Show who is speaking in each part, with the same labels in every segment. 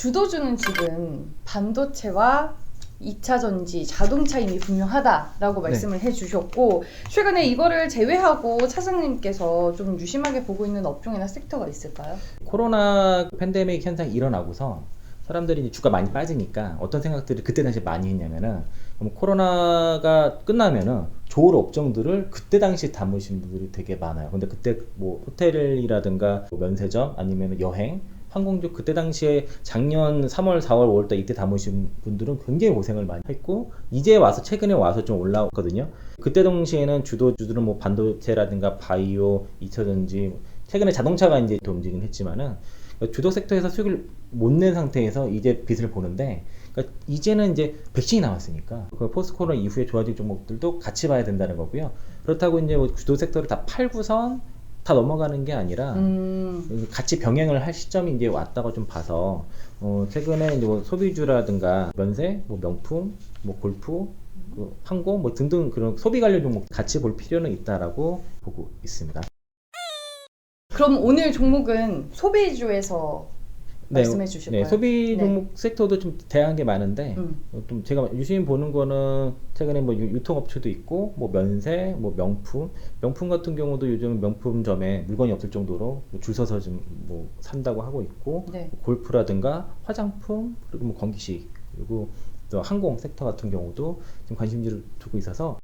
Speaker 1: 주도주는 지금 반도체와 2차 전지, 자동차 이미 분명하다라고 말씀을 해주셨고, 최근에 이거를 제외하고 차장님께서 좀 유심하게 보고 있는 업종이나 섹터가 있을까요?
Speaker 2: 코로나 팬데믹 현상이 일어나고서 사람들이 이제 주가 많이 빠지니까 어떤 생각들을 그때 당시에 많이 했냐면은, 그럼 코로나가 끝나면은 좋을 업종들을 그때 당시에 담으신 분들이 되게 많아요. 근데 그때 뭐 호텔이라든가 뭐 면세점 아니면 여행, 항공주 그때 당시에 작년 3월, 4월, 5월달 이때 담으신 분들은 굉장히 고생을 많이 했고, 이제 와서 최근에 와서 좀 올라왔거든요. 그때 당시에는 주도주들은 뭐 반도체라든가 바이오, 2차전지, 최근에 자동차가 이제 더 움직이긴 했지만은 주도 섹터에서 수익을 못 낸 상태에서 이제 빛을 보는데, 그러니까 이제는 이제 백신이 나왔으니까 그 포스트 코로나 이후에 좋아질 종목들도 같이 봐야 된다는 거고요. 그렇다고 이제 뭐 주도 섹터를 다 팔고선 다 넘어가는 게 아니라 같이 병행을 할 시점이 이제 왔다고 좀 봐서, 최근에 이제 뭐 소비주라든가 면세, 뭐 명품, 뭐 골프, 항공 뭐 등등 그런 소비 관련 종목 같이 볼 필요는 있다라고 보고 있습니다.
Speaker 1: 그럼 오늘 종목은 소비주에서 말씀해 주실까요?
Speaker 2: 네, 소비 종목 섹터도 좀 다양한 게 많은데, 좀 제가 유심히 보는 거는 최근에 뭐 유통업체도 있고, 뭐 면세, 뭐 명품 같은 경우도 요즘 명품점에 물건이 없을 정도로 줄 서서 좀 뭐 산다고 하고 있고, 골프라든가 화장품, 그리고 뭐 건기식, 그리고 또 항공 섹터 같은 경우도 좀 관심지를 두고 있어서,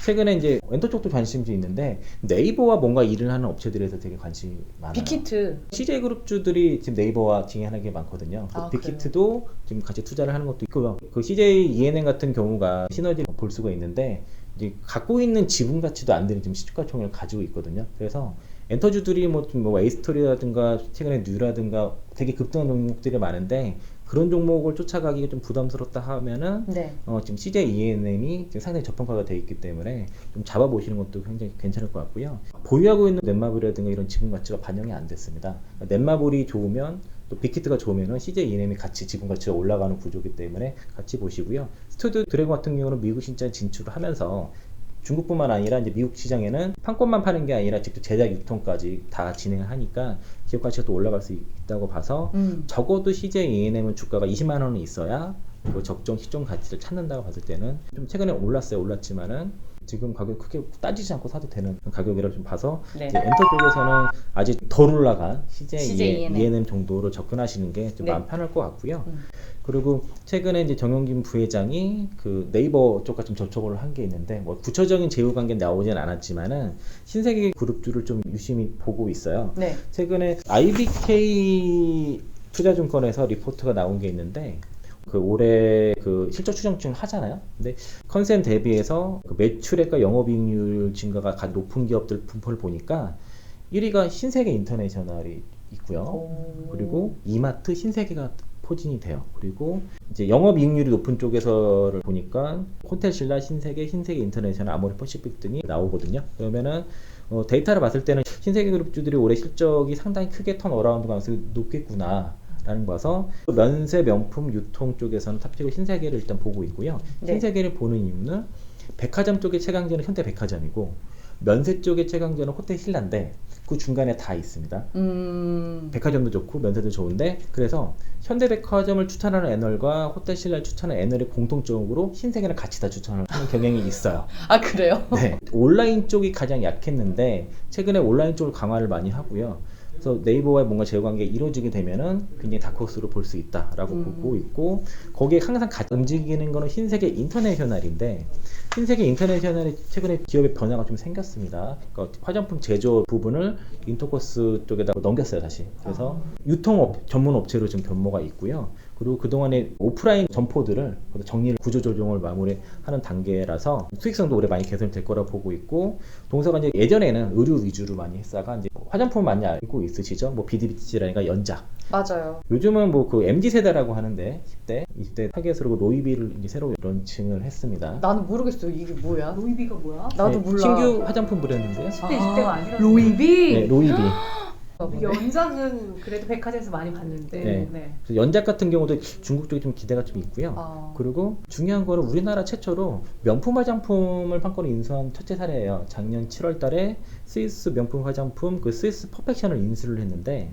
Speaker 2: 최근에 이제 엔터 쪽도 관심이 있는데 네이버와 뭔가 일을 하는 업체들에서 되게 관심이 많아요.
Speaker 1: 빅히트.
Speaker 2: CJ그룹주들이 지금 네이버와 진행하는 게 많거든요. 빅히트도 지금 같이 투자를 하는 것도 있고요. 그 CJ ENM 같은 경우가 시너지를 볼 수가 있는데, 이제 갖고 있는 지분 가치도 안 되는 지금 시가총액을 가지고 있거든요. 그래서 엔터주들이 뭐 에이스토리라든가 최근에 뉴라든가 되게 급등한 종목들이 많은데, 그런 종목을 쫓아가기가 좀 부담스럽다 하면은 지금 CJ ENM이 지금 상당히 저평가가 되어 있기 때문에 좀 잡아보시는 것도 굉장히 괜찮을 것 같고요. 보유하고 있는 넷마블이라든가 이런 지분 가치가 반영이 안 됐습니다. 넷마블이 좋으면 또 빅히트가 좋으면은 CJ ENM이 같이 지분 가치가 올라가는 구조이기 때문에 같이 보시고요. 스튜디오 드래곤 같은 경우는 미국 시장에 진출을 하면서 중국뿐만 아니라 이제 미국 시장에는 판권만 파는 게 아니라 직접 제작 유통까지 다 진행을 하니까 기업 가치가 또 올라갈 수 있다고 봐서, 적어도 CJ ENM은 주가가 20만 원은 있어야 그 적정 시종 가치를 찾는다고 봤을 때는, 좀 최근에 올랐지만은 지금 가격 크게 따지지 않고 사도 되는 가격이라고 좀 봐서, 이제 엔터 쪽에서는 아직 덜 올라간 CJ ENM 정도로 접근하시는 게 좀 마음 편할 것 같고요. 그리고 최근에 이제 정영진 부회장이 그 네이버 쪽과 좀 접촉을 한 게 있는데, 뭐 구체적인 제휴 관계 나오진 않았지만은 신세계 그룹주를 좀 유심히 보고 있어요. 최근에 IBK 투자증권에서 리포트가 나온 게 있는데, 그 올해 그 실적 추정치를 하잖아요. 근데 컨센 대비해서 그 매출액과 영업이익률 증가가 가장 높은 기업들 분포를 보니까 1위가 신세계 인터내셔널이 있고요. 그리고 이마트, 신세계가 포진이 돼요. 그리고 이제 영업이익률이 높은 쪽에서를 보니까 호텔신라, 신세계 인터내셔널, 아모레퍼시픽 등이 나오거든요. 그러면은 데이터를 봤을 때는 신세계그룹주들이 올해 실적이 상당히 크게 턴어라운드 가능성이 높겠구나 라는 거 봐서, 면세, 명품, 유통 쪽에서는 탑픽을 신세계를 일단 보고 있고요. 신세계를 보는 이유는 백화점 쪽의 최강자는 현대백화점이고, 면세 쪽의 최강자는 호텔신라인데 그 중간에 다 있습니다. 백화점도 좋고 면세도 좋은데, 그래서 현대백화점을 추천하는 애널과 호텔신라를 추천하는 애널의 공통적으로 신세계를 같이 다 추천하는 경향이 있어요.
Speaker 1: 아, 그래요?
Speaker 2: 네. 온라인 쪽이 가장 약했는데 최근에 온라인 쪽을 강화를 많이 하고요. 그래서 네이버와의 뭔가 제휴관계가 이루어지게 되면은 굉장히 다크호스로 볼 수 있다라고 보고 있고, 거기에 항상 같이 움직이는 거는 신세계 인터내셔널인데, 신세계 인터내셔널이 최근에 기업의 변화가 좀 생겼습니다. 그러니까 화장품 제조 부분을 인터코스 쪽에다 넘겼어요, 다시. 그래서 유통업 전문 업체로 좀 변모가 있고요. 그리고 그동안에 오프라인 점포들을 정리를, 구조조정을 마무리하는 단계라서 수익성도 올해 많이 개선될 거라 보고 있고, 동서가 이제 예전에는 의류 위주로 많이 했다가 이제 화장품 많이 알고 있으시죠? 뭐 비디비치라든가 연작.
Speaker 1: 맞아요.
Speaker 2: 요즘은 뭐 그 MZ 세대라고 하는데 10대, 20대 타겟으로 로이비를 이제 새로 론칭을 했습니다.
Speaker 1: 나는 모르겠어. 이게 뭐야?
Speaker 3: 로이비가 뭐야?
Speaker 1: 나도 몰라.
Speaker 2: 신규 화장품 브랜드인데요.
Speaker 3: 10대, 20대가 아니라
Speaker 1: 로이비?
Speaker 2: 네, 로이비.
Speaker 3: 연작은 그래도 백화점에서 많이 봤는데.
Speaker 2: 그래서 연작 같은 경우도 중국 쪽에 좀 기대가 좀 있고요. 그리고 중요한 거는 우리나라 최초로 명품 화장품을 판권을 인수한 첫째 사례예요. 작년 7월 달에 스위스 명품 화장품 그 스위스 퍼펙션을 인수를 했는데,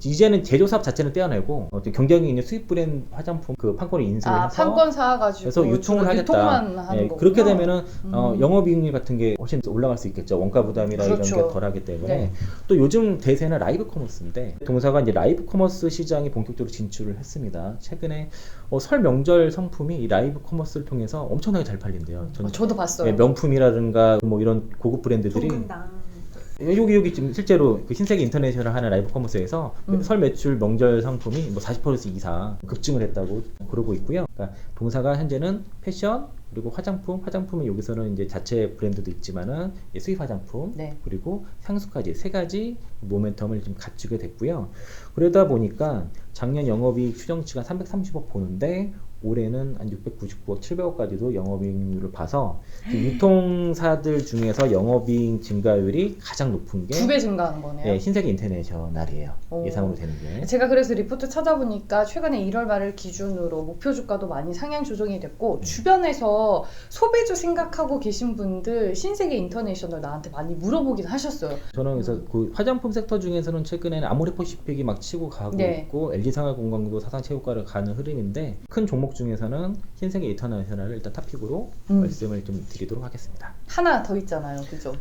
Speaker 2: 이제는 제조사업 자체는 떼어내고 경쟁이 있는 수입 브랜드 화장품 그 판권을 인수를 해서
Speaker 1: 판권 사가지고
Speaker 2: 그래서 유통을 하겠다.
Speaker 1: 유통만 하는
Speaker 2: 예,
Speaker 1: 거구나.
Speaker 2: 그렇게 되면은 영업이익률 같은 게 훨씬 올라갈 수 있겠죠. 원가 부담이나
Speaker 1: 그렇죠.
Speaker 2: 이런 게 덜하기 때문에.
Speaker 1: 네.
Speaker 2: 또 요즘 대세는 라이브 커머스인데 동사가 이제 라이브 커머스 시장에 본격적으로 진출을 했습니다. 최근에 설 명절 상품이 이 라이브 커머스를 통해서 엄청나게 잘 팔린대요.
Speaker 1: 저도 봤어요.
Speaker 2: 예, 명품이라든가 뭐 이런 고급 브랜드들이
Speaker 3: 조금당.
Speaker 2: 여기 지금 실제로 그 신세계 인터내셔널 하는 라이브 커머스에서 설 매출 명절 상품이 뭐 40% 이상 급증을 했다고 그러고 있고요. 그러니까 동사가 현재는 패션 그리고 화장품은 여기서는 이제 자체 브랜드도 있지만은 수입 화장품
Speaker 1: 네. 그리고
Speaker 2: 향수까지 세 가지 모멘텀을 좀 갖추게 됐고요. 그러다 보니까 작년 영업이익 추정치가 330억 보는데 올해는 한 699억, 700억까지도 영업이익률을 봐서 유통사들 중에서 영업이익 증가율이 가장 높은 게
Speaker 1: 2배 증가한 거네요.
Speaker 2: 예, 신세계 인터내셔널이에요.
Speaker 1: 오.
Speaker 2: 예상으로 되는 게.
Speaker 1: 제가 그래서 리포트 찾아보니까 최근에 1월 말을 기준으로 목표 주가도 많이 상향 조정이 됐고 주변에서 소비주 생각하고 계신 분들 신세계 인터내셔널 나한테 많이 물어보긴 하셨어요.
Speaker 2: 저는 그래서 그 화장품 섹터 중에서는 최근에는 아모레퍼시픽이 막 치고 가고
Speaker 1: 네.
Speaker 2: 있고 LG생활건강도 사상 최고가를 가는 흐름인데 큰 종목 중에서는 신세계 인터내셔널을 일단 탑픽으로 말씀을 좀 드리도록 하겠습니다.
Speaker 1: 하나 더 있잖아요, 그죠?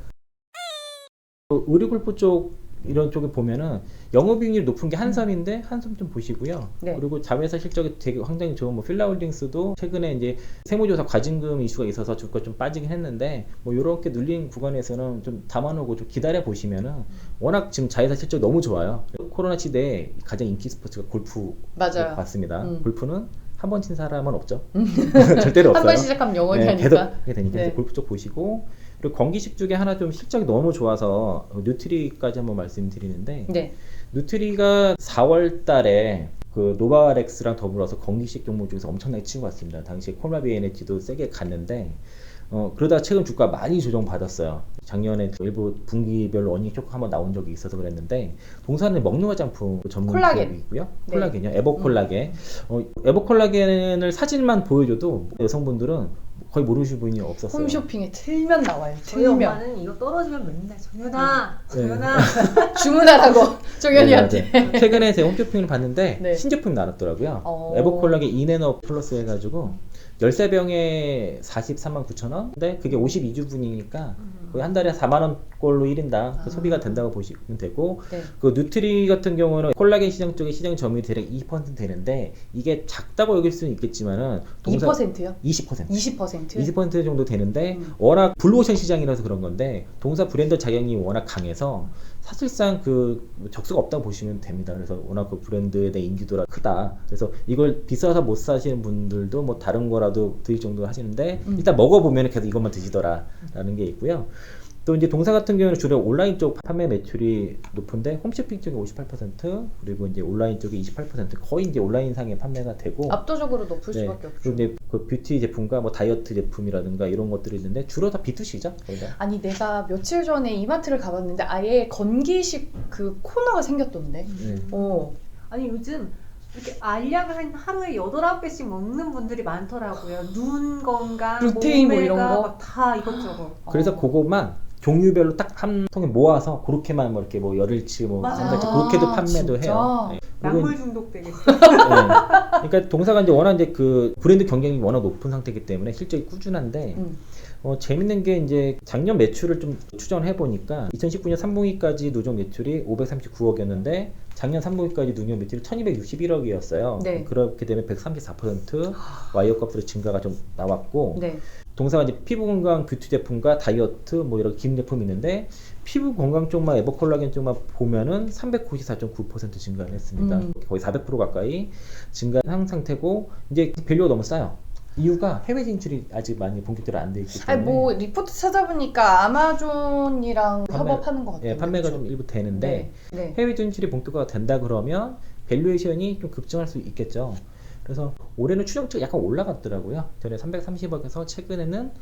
Speaker 2: 또 의류골프 쪽 이런 쪽에 보면은 영업이익률이 높은 게 한섬인데 한섬 좀 보시고요.
Speaker 1: 네.
Speaker 2: 그리고 자회사 실적이 되게 굉장히 좋은 뭐 필라홀딩스도 최근에 이제 세무조사 과징금 이슈가 있어서 주가 좀 빠지긴 했는데 뭐 이렇게 눌린 구간에서는 좀 담아놓고 좀 기다려 보시면은 워낙 지금 자회사 실적 너무 좋아요. 코로나 시대에 가장 인기 스포츠가 골프
Speaker 1: 맞아요.
Speaker 2: 맞습니다. 골프는 한 번 친 사람은 없죠. 절대로 없어요.
Speaker 1: 한 번 시작하면 영원히
Speaker 2: 네,
Speaker 1: 하니까.
Speaker 2: 계속 하게 되니까
Speaker 1: 네.
Speaker 2: 그래서 골프 쪽 보시고 그리고 건기식 쪽에 하나 좀 실적이 너무 좋아서 뉴트리까지 한번 말씀드리는데
Speaker 1: 네.
Speaker 2: 뉴트리가 4월 달에 그 노바렉스랑 더불어서 건기식 종목 중에서 엄청나게 치고 왔습니다. 당시에 콜라비에너지도 세게 갔는데 그러다가 최근 주가 많이 조정받았어요. 작년에 일부 분기별로 어닝 쇼크 한번 나온 적이 있어서 그랬는데 동사는 먹는 화장품 전문
Speaker 1: 콜라겐.
Speaker 2: 기업이고요.
Speaker 1: 네.
Speaker 2: 콜라겐이요. 에버콜라겐. 에버콜라겐을 사진만 보여줘도 여성분들은 거의 모르시는 분이 없었어요.
Speaker 1: 홈쇼핑에 틀면 나와요.
Speaker 3: 저희
Speaker 1: 틀면.
Speaker 3: 엄마는 이거 떨어지면 맨날 정연아
Speaker 1: 주문하라고 정연이한테.
Speaker 2: 네, 맞아요. 최근에 제 홈쇼핑을 봤는데
Speaker 1: 네.
Speaker 2: 신제품이 나왔더라고요.
Speaker 1: 어.
Speaker 2: 에버콜라겐 이네너 플러스 해가지고 13병에 439,000원? 근데 그게 52주분이니까 거의 한 달에 4만원 꼴로 1인당 그 소비가 된다고 보시면 되고
Speaker 1: 네.
Speaker 2: 그 뉴트리 같은 경우는 콜라겐 시장 쪽에 시장 점유율이 대략 2% 되는데 이게 작다고 여길 수는 있겠지만은
Speaker 1: 2%요?
Speaker 2: 20%.
Speaker 1: 20%?
Speaker 2: 20% 정도 되는데 워낙 블루오션 시장이라서 그런 건데 동사 브랜드 자격이 워낙 강해서 사실상 그 적수가 없다고 보시면 됩니다. 그래서 워낙 그 브랜드에 대한 인지도가 크다. 그래서 이걸 비싸서 못 사시는 분들도 뭐 다른 거라도 드실 정도 하시는데 일단 먹어보면 계속 이것만 드시더라라는 게 있고요. 또 이제 동사 같은 경우는 주로 온라인 쪽 판매 매출이 높은데 홈쇼핑 쪽에 58% 그리고 이제 온라인 쪽에 28% 거의 이제 온라인 상에 판매가 되고
Speaker 1: 압도적으로 높을
Speaker 2: 네.
Speaker 1: 수밖에 없죠.
Speaker 2: 그리고 이제 그 뷰티 제품과 뭐 다이어트 제품이라든가 이런 것들이 있는데 주로 다 B2C죠. 거의 다.
Speaker 1: 아니 내가 며칠 전에 이마트를 가봤는데 아예 건기식 그 코너가 생겼던데.
Speaker 2: 네.
Speaker 3: 아니 요즘 이렇게 알약을 한 하루에 8-9개씩 먹는 분들이 많더라고요. 눈 건강,
Speaker 1: 루테인 뭐 이런 거?
Speaker 3: 막 다 이것저것.
Speaker 2: 그래서 그것만 종류별로 딱 한 통에 모아서 그렇게만 뭐 이렇게 뭐 열흘치 뭐
Speaker 3: 맞아.
Speaker 2: 한 달치 그렇게도 판매도
Speaker 1: 진짜?
Speaker 2: 해요. 네. 그리고
Speaker 3: 약물 중독 되겠어.
Speaker 2: 네. 그러니까 동사가 이제 워낙 이제 그 브랜드 경쟁이 워낙 높은 상태이기 때문에 실적이 꾸준한데 재밌는 게 이제 작년 매출을 좀 추정을 해보니까 2019년 3분기까지 누적 매출이 539억이었는데 작년 3분기까지 누적 매출이 1261억이었어요.
Speaker 1: 네.
Speaker 2: 그렇게 되면 134% 와이어 값으로 증가가 좀 나왔고
Speaker 1: 네.
Speaker 2: 동사가 이제 피부 건강 뷰티 제품과 다이어트 뭐 이런 기능 제품이 있는데 피부 건강 쪽만 에버콜라겐 쪽만 보면은 394.9% 증가를 했습니다. 거의 400% 가까이 증가한 상태고 이제 밸류가 너무 싸요. 이유가 해외 진출이 아직 많이 본격적으로 안 돼 있기 때문에
Speaker 1: 아니 뭐 리포트 찾아보니까 아마존이랑 협업하는 것 같아요.
Speaker 2: 예, 판매가
Speaker 1: 그렇죠?
Speaker 2: 좀 일부 되는데
Speaker 1: 네.
Speaker 2: 해외 진출이 본격화가 된다 그러면 밸류에이션이 좀 급증할 수 있겠죠. 그래서 올해는 추정치가 약간 올라갔더라고요. 전에 330억에서 최근에는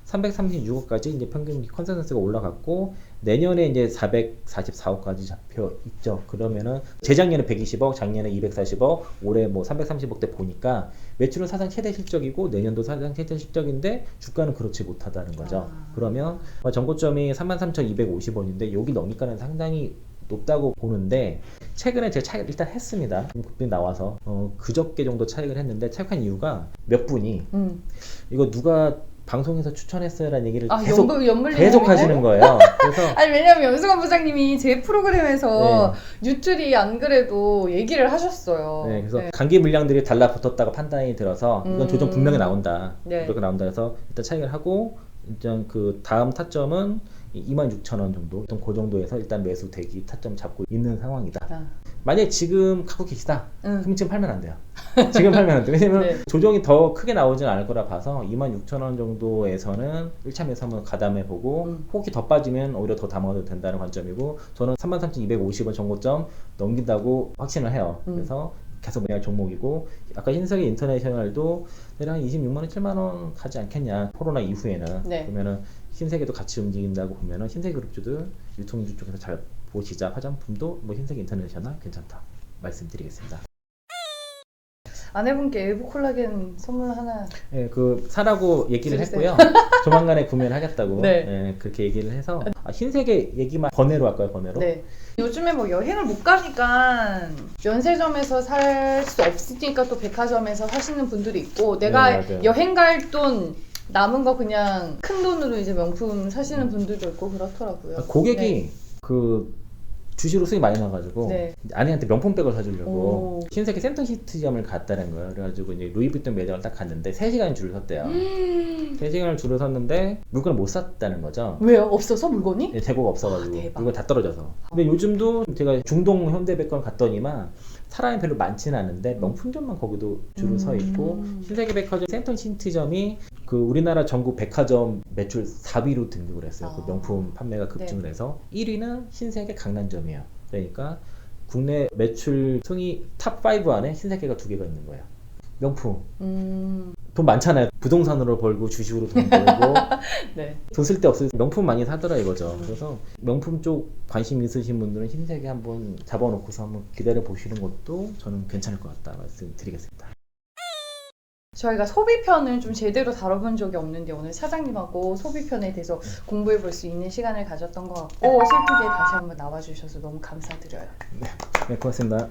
Speaker 2: 336억까지 이제 평균 컨센서스가 올라갔고 내년에 이제 444억까지 잡혀 있죠. 그러면은 재작년에 120억, 작년에 240억, 올해 뭐 330억대 보니까 매출은 사상 최대 실적이고 내년도 사상 최대 실적인데 주가는 그렇지 못하다는 거죠. 그러면 전고점이 33,250원인데 여기 넣으니까는 상당히 높다고 보는데 최근에 제가 차익을 일단 했습니다. 급등이 나와서 그저께 정도 차익을 했는데 차익한 이유가 몇 분이 이거 누가 방송에서 추천했어요라는 얘기를 계속 하시는 거예요. 그래서
Speaker 1: 아니 왜냐면 염승환 부장님이 제 프로그램에서 뉴트리 안 그래도 얘기를 하셨어요.
Speaker 2: 네, 그래서 단기 물량들이 달라붙었다고 판단이 들어서 이건 조정 분명히 나온다. 이렇게 나온다 해서 일단 차익을 하고 일단 그 다음 타점은 26,000원 정도, 그 정도에서 일단 매수 대기 타점 잡고 있는 상황이다. 만약에 지금 갖고 계시다, 그럼 지금 팔면 안 돼요. 지금 팔면 안 돼요. 왜냐면 조정이 더 크게 나오진 않을 거라 봐서 26,000원 정도에서는 1차 매수 한번 가담해보고 혹이 더 빠지면 오히려 더 담아도 된다는 관점이고, 저는 33,250원 정고점 넘긴다고 확신을 해요. 그래서 계속 매할 종목이고, 아까 흰색의 인터내셔널도 내일 한 26만원, 7만원 가지 않겠냐, 코로나 이후에는. 그러면은 흰색에도 같이 움직인다고 보면은 흰색 그룹주들 유통주 쪽에서 잘 보시자. 화장품도 뭐 흰색 인터내셔널 괜찮다 말씀드리겠습니다.
Speaker 1: 아내분께 엘보 콜라겐 선물 하나.
Speaker 2: 네, 그 사라고 얘기를
Speaker 1: 드리세요.
Speaker 2: 했고요. 조만간에 구매를 하겠다고.
Speaker 1: 네.
Speaker 2: 네, 그렇게 얘기를 해서 흰색의 얘기만 번외로 할까요? 번외로?
Speaker 1: 네. 요즘에 뭐 여행을 못 가니까 면세점에서 살 수 없으니까 또 백화점에서 사시는 분들이 있고, 내가 여행 갈 돈 남은 거 그냥 큰 돈으로 이제 명품 사시는 분들도 있고 그렇더라고요.
Speaker 2: 고객이 그 주시로 수익 많이 나가지고 아내한테 명품백을 사주려고 흰색의 센터 시티점을 갔다는 거예요. 그래가지고 이제 루이비통 매장을 딱 갔는데 3시간 줄을 섰대요. 3시간을 줄을 섰는데 물건을 못 샀다는 거죠.
Speaker 1: 왜요? 없어서 물건이?
Speaker 2: 네, 재고가 없어가지고 물건 다 떨어져서. 근데 요즘도 제가 중동 현대백화점 갔더니만 사람이 별로 많지는 않은데 명품점만 거기도 줄을 서 있고, 흰색의 백화점 센터 시티점이 그 우리나라 전국 백화점 매출 4위로 등극을 했어요. 그 명품 판매가 급증을 해서 1위는 흰색의 강남점이에요. 그러니까 국내 매출 순위 탑5 안에 흰색계가 2개가 있는 거예요. 명품. 돈 많잖아요. 부동산으로 벌고 주식으로 돈 벌고 돈 쓸 데 없어서 명품 많이 사더라 이거죠. 그래서 명품 쪽 관심 있으신 분들은 흰색에 한번 잡아놓고서 한번 기다려 보시는 것도 저는 괜찮을 것 같다 말씀드리겠습니다.
Speaker 1: 저희가 소비편을 좀 제대로 다뤄본 적이 없는데 오늘 사장님하고 소비편에 대해서 공부해 볼 수 있는 시간을 가졌던 것 같고, 슬프게 다시 한번 나와주셔서 너무 감사드려요.
Speaker 2: 네, 고맙습니다.